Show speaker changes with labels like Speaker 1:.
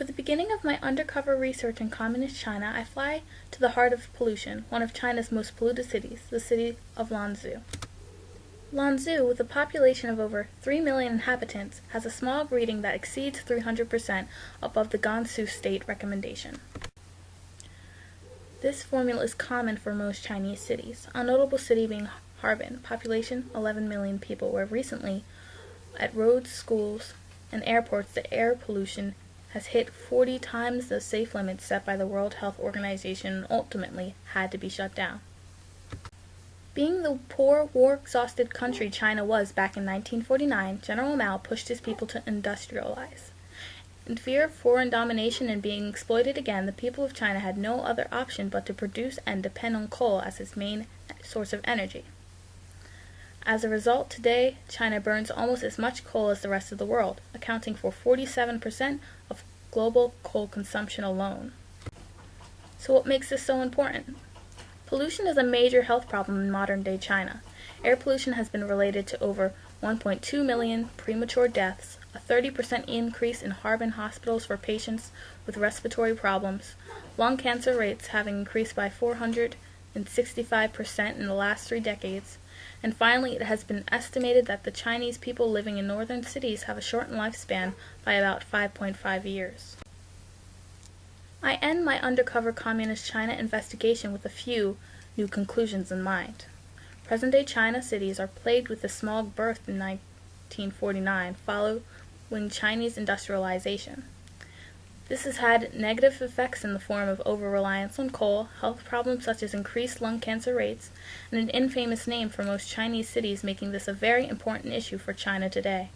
Speaker 1: For the beginning of my undercover research in communist China, I fly to the heart of pollution, one of China's most polluted cities, the city of Lanzhou. Lanzhou, with a population of over 3 million inhabitants, has a smog reading that exceeds 300% above the Gansu state recommendation. This formula is common for most Chinese cities, a notable city being Harbin, population 11 million people, where recently, at roads, schools, and airports, the air pollution has hit 40 times the safe limits set by the World Health Organization and ultimately had to be shut down. Being the poor, war-exhausted country China was back in 1949, General Mao pushed his people to industrialize. In fear of foreign domination and being exploited again, the people of China had no other option but to produce and depend on coal as its main source of energy. As a result, today, China burns almost as much coal as the rest of the world, accounting for 47% of global coal consumption alone. So what makes this so important? Pollution is a major health problem in modern-day China. Air pollution has been related to over 1.2 million premature deaths, a 30% increase in Harbin hospitals for patients with respiratory problems, lung cancer rates having increased by 465% in the last 3 decades, and finally, it has been estimated that the Chinese people living in northern cities have a shortened lifespan by about 5.5 years. I end my undercover communist China investigation with a few new conclusions in mind. Present-day China cities are plagued with the smog birthed in 1949, following Chinese industrialization. This has had negative effects in the form of over-reliance on coal, health problems such as increased lung cancer rates, and an infamous name for most Chinese cities, making this a very important issue for China today.